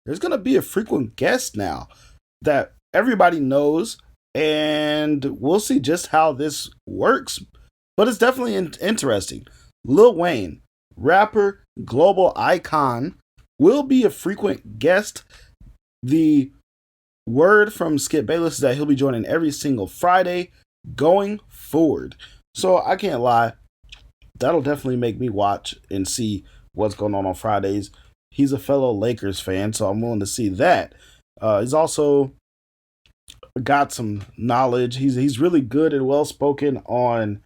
there's going to be a frequent guest now that everybody knows, and we'll see just how this works. But it's definitely interesting. Lil Wayne, rapper, global icon, will be a frequent guest. The word from Skip Bayless is that he'll be joining every single Friday going forward. So I can't lie, that'll definitely make me watch and see what's going on Fridays. He's a fellow Lakers fan, so I'm willing to see that. He's also got some knowledge. He's really good and well spoken on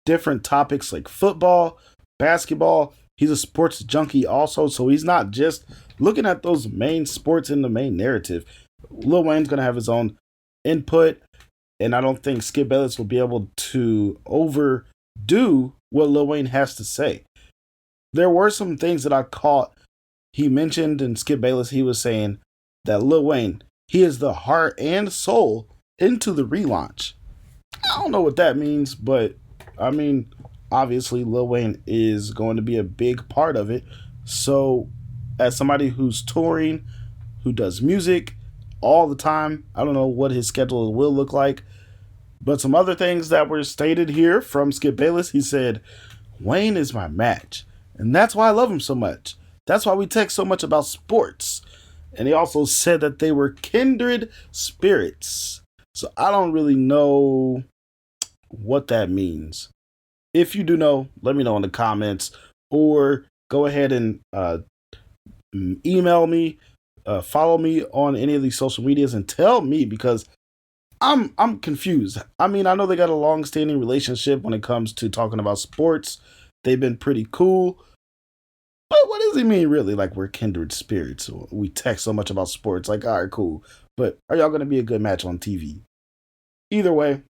different topics like football, basketball. He's a sports junkie also, so he's not just looking at those main sports in the main narrative. Lil Wayne's gonna have his own input, and I don't think Skip Bayless will be able to overdo what Lil Wayne has to say. There were some things that I caught. He mentioned in Skip Bayless, he was saying that Lil Wayne, he is the heart and soul into the relaunch. I don't know what that means, but I mean, obviously Lil Wayne is going to be a big part of it. So, as somebody who's touring, who does music all the time, I don't know what his schedule will look like. But some other things that were stated here from Skip Bayless, he said, Wayne is my match. And that's why I love him so much. That's why we text so much about sports. And he also said that they were kindred spirits. So I don't really know what that means. If you do know, let me know in the comments, or go ahead and email me, follow me on any of these social medias, and tell me, because I'm confused. I mean, I know they got a long-standing relationship when it comes to talking about sports. They've been pretty cool. But what does he mean, really? Like, we're kindred spirits. We text so much about sports. Like, all right, cool. But are y'all going to be a good match on TV? Either way,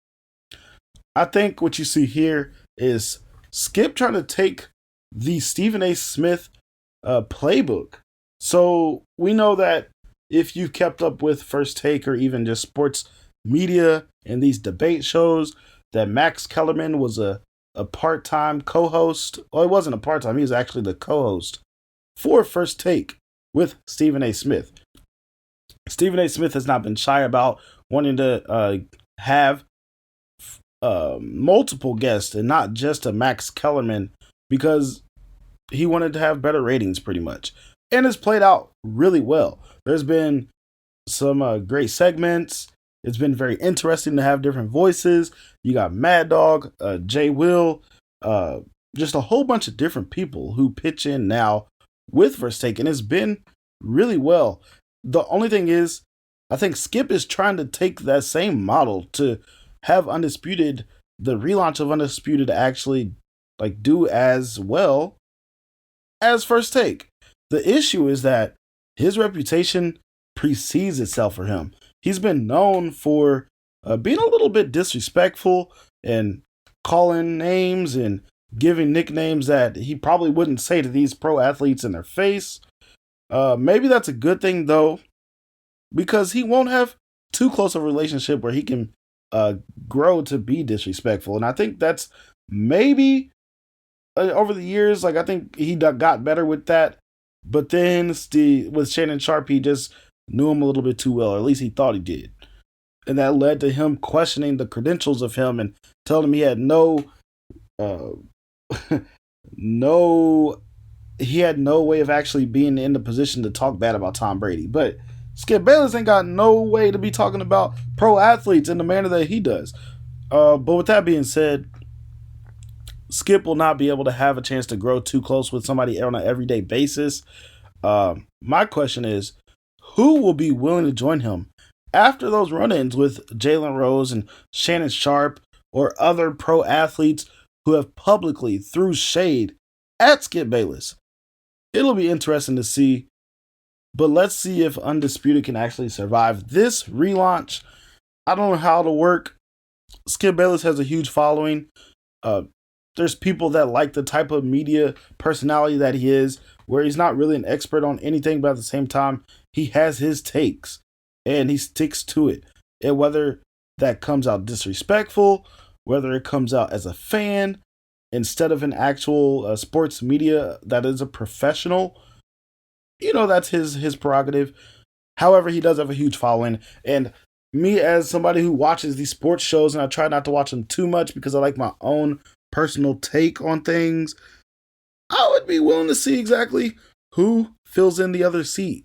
I think what you see here is Skip trying to take the Stephen A. Smith playbook. So we know that if you've kept up with First Take or even just sports media and these debate shows, that Max Kellerman was a part-time co-host. Well, he wasn't a part-time. He was actually the co-host for First Take with Stephen A. Smith. Stephen A. Smith has not been shy about wanting to have multiple guests and not just a Max Kellerman, because he wanted to have better ratings pretty much. And it's played out really well. There's been some great segments. It's been very interesting to have different voices. You got Mad Dog, Jay Will, just a whole bunch of different people who pitch in now with First Take, and it's been really well. The only thing is, I think Skip is trying to take that same model to have Undisputed, the relaunch of Undisputed, actually like do as well as First Take. The issue is that his reputation precedes itself for him. He's been known for being a little bit disrespectful and calling names and giving nicknames that he probably wouldn't say to these pro athletes in their face. Maybe that's a good thing, though, because he won't have too close a relationship where he can grow to be disrespectful. And I think that's maybe over the years, like I think he got better with that. But then with Shannon Sharpe, he just knew him a little bit too well, or at least he thought he did. And that led to him questioning the credentials of him and telling him he had no way of actually being in the position to talk bad about Tom Brady. But Skip Bayless ain't got no way to be talking about pro athletes in the manner that he does. But with that being said, Skip will not be able to have a chance to grow too close with somebody on an everyday basis. My question is, who will be willing to join him after those run-ins with Jalen Rose and Shannon Sharpe or other pro athletes who have publicly threw shade at Skip Bayless? It'll be interesting to see, but let's see if Undisputed can actually survive this relaunch. I don't know how it'll work. Skip Bayless has a huge following. There's people that like the type of media personality that he is, where he's not really an expert on anything, but at the same time, he has his takes and he sticks to it. And whether that comes out disrespectful, whether it comes out as a fan instead of an actual sports media that is a professional, that's his prerogative. However, he does have a huge following, and me as somebody who watches these sports shows, and I try not to watch them too much because I like my own personal take on things, I would be willing to see exactly who fills in the other seat.